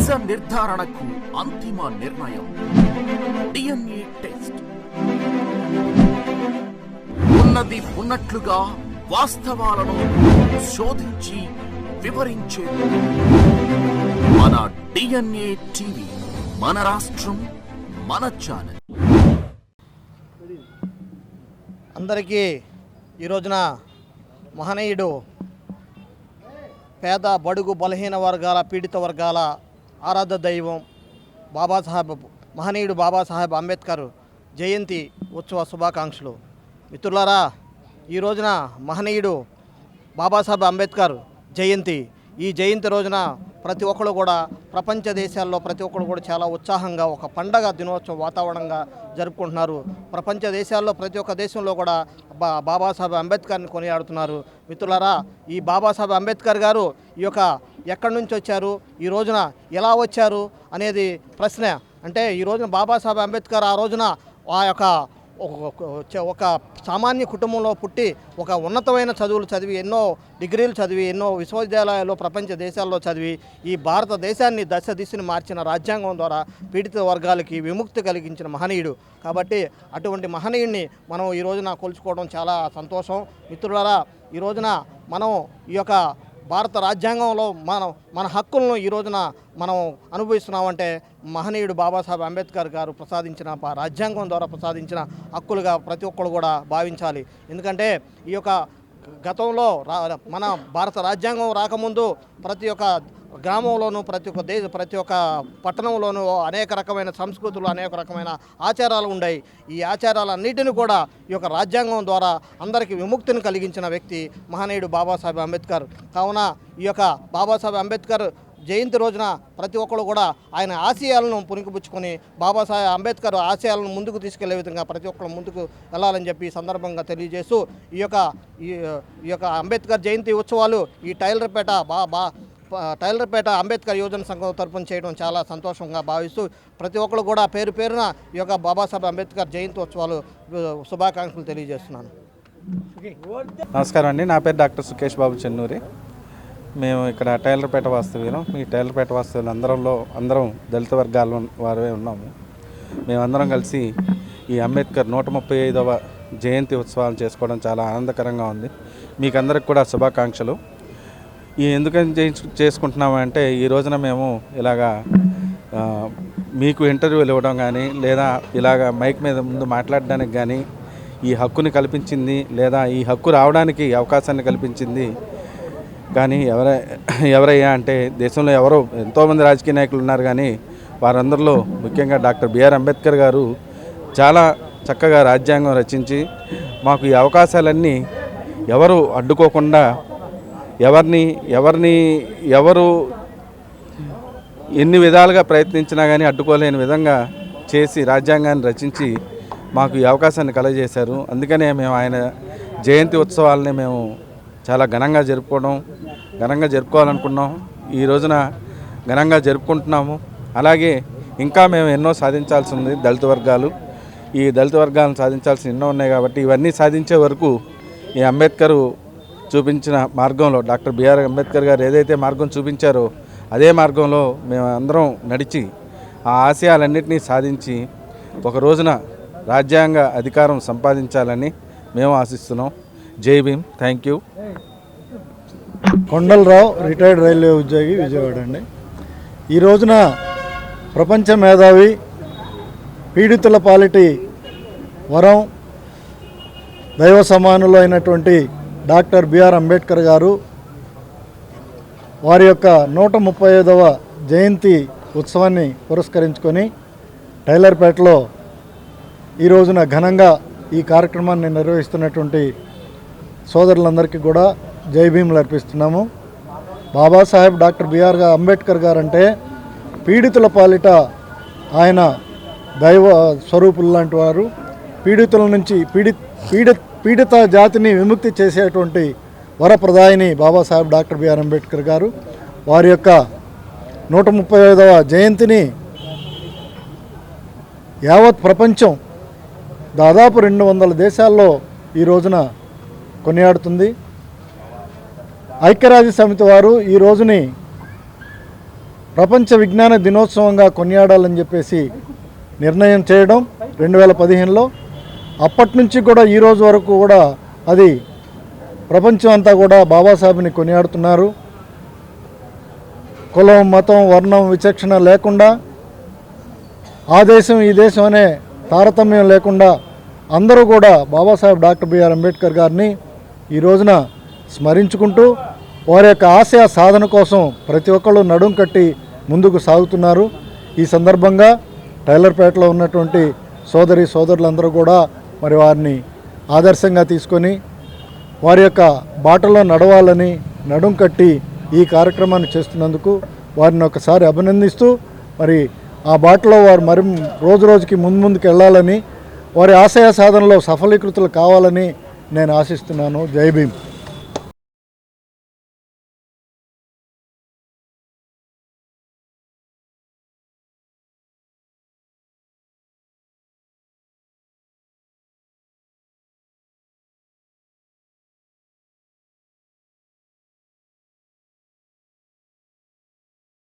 నిజ నిర్ధారణకు అంతిమ నిర్ణయం డిఎన్ఏ టెస్ట్. ఉన్నది ఉన్నట్లుగా వాస్తవాలను శోధించి వివరించే మన డిఎన్ఏ టీవీ, మన రాష్ట్రం, మన ఛానల్. అందరికీ ఈ రోజున మహనీయుడు పేద బడుగు బలహీన వర్గాల పీడిత వర్గాల ఆరాధ్య దైవం మహనీయుడు బాబాసాహెబ్ అంబేద్కర్ జయంతి ఉత్సవ శుభాకాంక్షలు. మిత్రులారా, ఈ రోజున మహనీయుడు బాబాసాహెబ్ అంబేద్కర్ జయంతి. ఈ జయంతి రోజున ప్రతి ఒక్కరు కూడా ప్రపంచ దేశాల్లో ప్రతి ఒక్కరు కూడా చాలా ఉత్సాహంగా ఒక పండగ దినోత్సవ వాతావరణంగా జరుపుకుంటున్నారు. ప్రపంచ దేశాల్లో ప్రతి ఒక్క దేశంలో కూడా బాబాసాహెబ్ అంబేద్కర్ని కొనియాడుతున్నారు. మిత్రులారా, ఈ బాబాసాహెబ్ అంబేద్కర్ గారు ఎక్కడి నుంచి వచ్చారు, ఈ రోజున ఎలా వచ్చారు అనేది ప్రశ్న. అంటే ఈ రోజున బాబాసాహెబ్ అంబేద్కర్ ఆ రోజున ఒక సామాన్య కుటుంబంలో పుట్టి ఒక ఉన్నతమైన చదువులు చదివి ఎన్నో డిగ్రీలు చదివి ఎన్నో విశ్వవిద్యాలయాల్లో ప్రపంచ దేశాల్లో చదివి ఈ భారతదేశాన్ని దిశని మార్చిన రాజ్యాంగం ద్వారా పీడిత వర్గాలకి విముక్తి కలిగించిన మహనీయుడు. కాబట్టి అటువంటి మహనీయుడిని మనం ఈ రోజున కొలుచుకోవడం చాలా సంతోషం. మిత్రులారా, ఈ రోజున మనం ఈ యొక్క భారత రాజ్యాంగంలో మన హక్కులను ఈ రోజున మనం అనుభవిస్తున్నామంటే మహనీయుడు బాబాసాహెబ్ అంబేద్కర్ గారు ప్రసాదించిన రాజ్యాంగం ద్వారా ప్రసాదించిన హక్కులుగా ప్రతి ఒక్కరు కూడా భావించాలి. ఎందుకంటే ఈ యొక్క గతంలో మన భారత రాజ్యాంగం రాకముందు ప్రతి ఒక్క గ్రామంలోనూ ప్రతి ఒక్క పట్టణంలోనూ అనేక రకమైన సంస్కృతులు అనేక రకమైన ఆచారాలు ఉన్నాయి. ఈ ఆచారాలన్నిటిని కూడా ఈ యొక్క రాజ్యాంగం ద్వారా అందరికీ విముక్తిని కలిగించిన వ్యక్తి మహనీయుడు బాబాసాహెబ్ అంబేద్కర్. కావున ఈ యొక్క బాబాసాహెబ్ అంబేద్కర్ జయంతి రోజున ప్రతి ఒక్కరు కూడా ఆయన ఆశయాలను పుణికిపుచ్చుకొని బాబాసాహెబ్ అంబేద్కర్ ఆశయాలను ముందుకు తీసుకెళ్లే విధంగా ప్రతి ఒక్కరు ముందుకు వెళ్ళాలని చెప్పి సందర్భంగా తెలియజేస్తూ ఈ యొక్క అంబేద్కర్ జయంతి ఉత్సవాలు ఈ టైలర్పేట అంబేద్కర్ యువజన సంఘం తరపున చేయడం చాలా సంతోషంగా భావిస్తూ ప్రతి ఒక్కరు కూడా పేరు పేరున ఈ యొక్క బాబాసాహెబ్ అంబేద్కర్ జయంతి ఉత్సవాలు శుభాకాంక్షలు తెలియజేస్తున్నాను. నమస్కారం అండి, నా పేరు డాక్టర్ సుకేష్ బాబు చెన్నూరి. మేము ఇక్కడ టైలర్పేట వాస్తవ్యం. ఈ టైలర్పేట వాస్తవ్యులు అందరం దళిత వర్గాల వారే ఉన్నాము. మేమందరం కలిసి ఈ అంబేద్కర్ 135వ జయంతి ఉత్సవాలు చేసుకోవడం చాలా ఆనందకరంగా ఉంది. మీకందరికి కూడా శుభాకాంక్షలు. ఎందుకని చేసుకుంటున్నామంటే ఈ రోజున మేము ఇలాగా మీకు ఇంటర్వ్యూలు ఇవ్వడం కానీ లేదా ఇలాగ మైక్ మీద ముందు మాట్లాడడానికి కానీ ఈ హక్కుని కల్పించింది లేదా ఈ హక్కు రావడానికి అవకాశాన్ని కల్పించింది కానీ ఎవరయ్యా అంటే దేశంలో ఎంతోమంది రాజకీయ నాయకులు ఉన్నారు. కానీ వారందరిలో ముఖ్యంగా డాక్టర్ బిఆర్ అంబేద్కర్ గారు చాలా చక్కగా రాజ్యాంగం రచించి మాకు ఈ అవకాశాలన్నీ ఎవరు అడ్డుకోకుండా ఎవరు ఎన్ని విధాలుగా ప్రయత్నించినా కానీ అడ్డుకోలేని విధంగా చేసి రాజ్యాంగాన్ని రచించి మాకు ఈ అవకాశాన్ని కలగజేశారు. అందుకనే మేము ఆయన జయంతి ఉత్సవాలని మేము చాలా ఘనంగా జరుపుకోవాలనుకున్నాం. ఈ రోజున ఘనంగా జరుపుకుంటున్నాము. అలాగే ఇంకా మేము ఎన్నో సాధించాల్సి ఉంది. ఈ దళిత వర్గాలను సాధించాల్సి ఎన్నో ఉన్నాయి. కాబట్టి ఇవన్నీ సాధించే వరకు ఈ అంబేద్కర్ చూపించిన మార్గంలో డాక్టర్ బిఆర్ అంబేద్కర్ గారు ఏదైతే మార్గం చూపించారో అదే మార్గంలో మేము అందరం నడిచి ఆ ఆశయాలన్నింటినీ సాధించి ఒక రోజున రాజ్యాంగ అధికారం సంపాదించాలని మేము ఆశిస్తున్నాం. Jai Bhim. Thank you. Kondalarao, retired railway ఉద్యోగి, విజయవాడ అండి. ఈ రోజున ప్రపంచ మేధావి, పీడితుల పాలిటి వరం, దైవ సమానులు అయినటువంటి డాక్టర్ బిఆర్ అంబేద్కర్ గారు వారి యొక్క 135వ జయంతి ఉత్సవాన్ని పురస్కరించుకొని టైలర్పేటలో ఈ రోజున ఘనంగా ఈ కార్యక్రమాన్ని నిర్వహిస్తున్నటువంటి సోదరులందరికీ కూడా జై భీములు అర్పిస్తున్నాము. బాబాసాహెబ్ డాక్టర్ బిఆర్ అంబేద్కర్ గారు అంటే పీడితుల పాలిట ఆయన దైవ స్వరూపులు లాంటి వారు. పీడితుల నుంచి పీడిత జాతిని విముక్తి చేసేటువంటి వరప్రదాయిని బాబాసాహెబ్ డాక్టర్ బిఆర్ అంబేద్కర్ గారు. వారి యొక్క 135వ జయంతిని యావత్ ప్రపంచం దాదాపు 200 దేశాల్లో ఈ రోజున కొనియాడుతుంది. ఐక్యరాజ్య సమితి వారు ఈ రోజుని ప్రపంచ విజ్ఞాన దినోత్సవంగా కొనియాడాలని చెప్పేసి నిర్ణయం చేయడం 2015లో. అప్పటి నుంచి కూడా ఈ రోజు వరకు కూడా అది ప్రపంచం అంతా కూడా బాబాసాహెబ్ని కొనియాడుతున్నారు. కులం, మతం, వర్ణం విచక్షణ లేకుండా, ఆ దేశం ఈ దేశం అనే తారతమ్యం లేకుండా అందరూ కూడా బాబాసాహెబ్ డాక్టర్ బిఆర్ అంబేద్కర్ గారిని ఈ రోజున స్మరించుకుంటూ వారి యొక్క ఆశయ సాధన కోసం ప్రతి ఒక్కళ్ళు నడుం కట్టి ముందుకు సాగుతున్నారు. ఈ సందర్భంగా టైలర్పేటలో ఉన్నటువంటి సోదరులందరూ కూడా మరి వారిని ఆదర్శంగా తీసుకొని వారి యొక్క బాటలో నడవాలని నడుం కట్టి ఈ కార్యక్రమాన్ని చేస్తున్నందుకు వారిని ఒకసారి అభినందిస్తూ మరి ఆ బాటలో వారు మరి రోజు రోజుకి ముందుకు వెళ్ళాలని, వారి ఆశయ సాధనలో సఫలీకృతులు కావాలని నేను ఆశిస్తున్నాను. జై భీమ్.